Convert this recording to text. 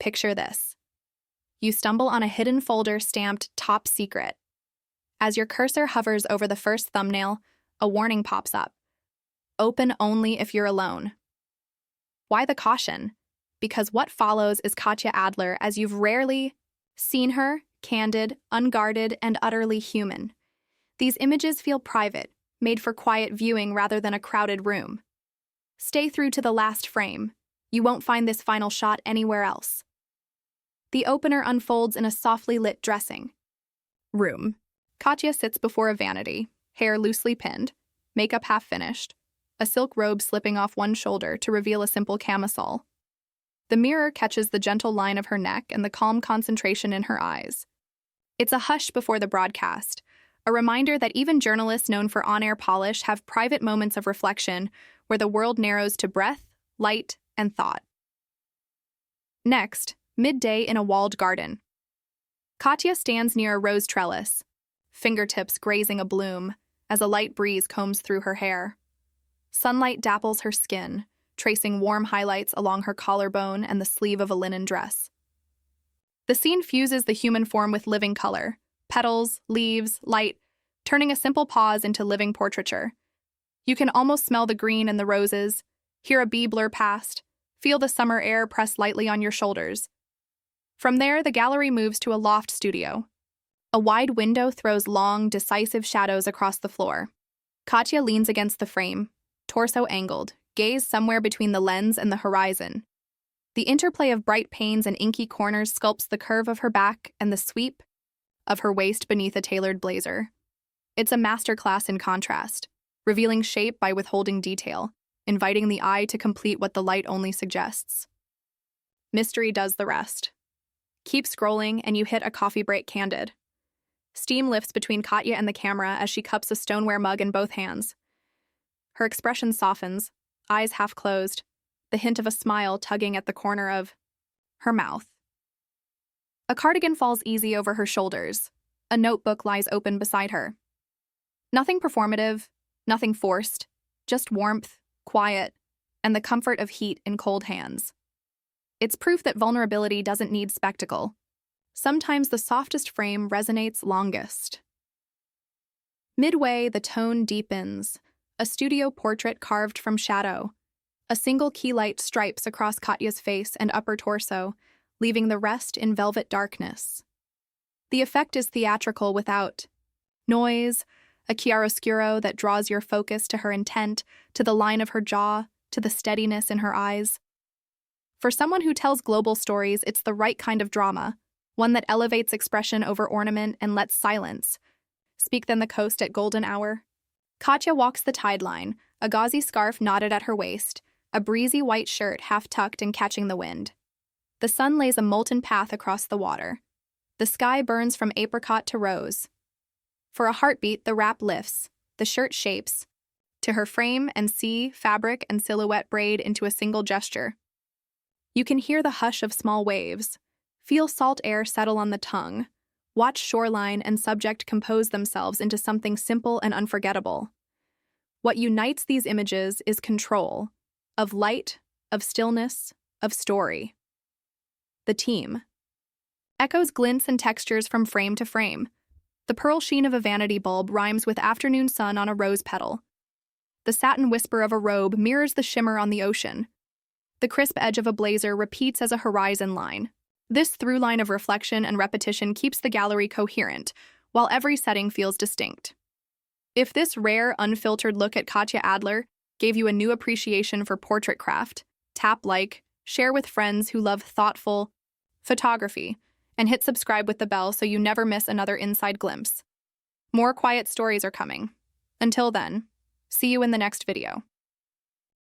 Picture this. You stumble on a hidden folder stamped Top Secret. As your cursor hovers over the first thumbnail, a warning pops up. Open only if you're alone. Why the caution? Because what follows is Katya Adler as you've rarely seen her, candid, unguarded, and utterly human. These images feel private, made for quiet viewing rather than a crowded room. Stay through to the last frame. You won't find this final shot anywhere else. The opener unfolds in a softly lit dressing room. Katya sits before a vanity, hair loosely pinned, makeup half finished, a silk robe slipping off one shoulder to reveal a simple camisole. The mirror catches the gentle line of her neck and the calm concentration in her eyes. It's a hush before the broadcast, a reminder that even journalists known for on-air polish have private moments of reflection where the world narrows to breath, light, and thought. Next, midday in a walled garden. Katya stands near a rose trellis, fingertips grazing a bloom as a light breeze combs through her hair. Sunlight dapples her skin, tracing warm highlights along her collarbone and the sleeve of a linen dress. The scene fuses the human form with living color, petals, leaves, light, turning a simple pause into living portraiture. You can almost smell the green in the roses, hear a bee blur past, feel the summer air press lightly on your shoulders. From there, the gallery moves to a loft studio. A wide window throws long, decisive shadows across the floor. Katya leans against the frame, torso angled, gaze somewhere between the lens and the horizon. The interplay of bright panes and inky corners sculpts the curve of her back and the sweep of her waist beneath a tailored blazer. It's a masterclass in contrast, revealing shape by withholding detail, inviting the eye to complete what the light only suggests. Mystery does the rest. Keep scrolling and you hit a coffee break candid. Steam lifts between Katya and the camera as she cups a stoneware mug in both hands. Her expression softens, eyes half closed, the hint of a smile tugging at the corner of her mouth. A cardigan falls easy over her shoulders. A notebook lies open beside her. Nothing performative, nothing forced, just warmth, quiet, and the comfort of heat in cold hands. It's proof that vulnerability doesn't need spectacle. Sometimes the softest frame resonates longest. Midway, the tone deepens. A studio portrait carved from shadow. A single key light stripes across Katya's face and upper torso, leaving the rest in velvet darkness. The effect is theatrical without noise, a chiaroscuro that draws your focus to her intent, to the line of her jaw, to the steadiness in her eyes. For someone who tells global stories, it's the right kind of drama, one that elevates expression over ornament and lets silence speak than the coast at golden hour. Katya walks the tide line, a gauzy scarf knotted at her waist, a breezy white shirt half tucked and catching the wind. The sun lays a molten path across the water. The sky burns from apricot to rose. For a heartbeat, the wrap lifts, the shirt shapes, to her frame and see fabric and silhouette braid into a single gesture. You can hear the hush of small waves, feel salt air settle on the tongue, watch shoreline and subject compose themselves into something simple and unforgettable. What unites these images is control, of light, of stillness, of story. The team echoes glints and textures from frame to frame. The pearl sheen of a vanity bulb rhymes with afternoon sun on a rose petal. The satin whisper of a robe mirrors the shimmer on the ocean. The crisp edge of a blazer repeats as a horizon line. This through line of reflection and repetition keeps the gallery coherent, while every setting feels distinct. If this rare, unfiltered look at Katya Adler gave you a new appreciation for portrait craft, tap like, share with friends who love thoughtful photography, and hit subscribe with the bell so you never miss another inside glimpse. More quiet stories are coming. Until then, see you in the next video.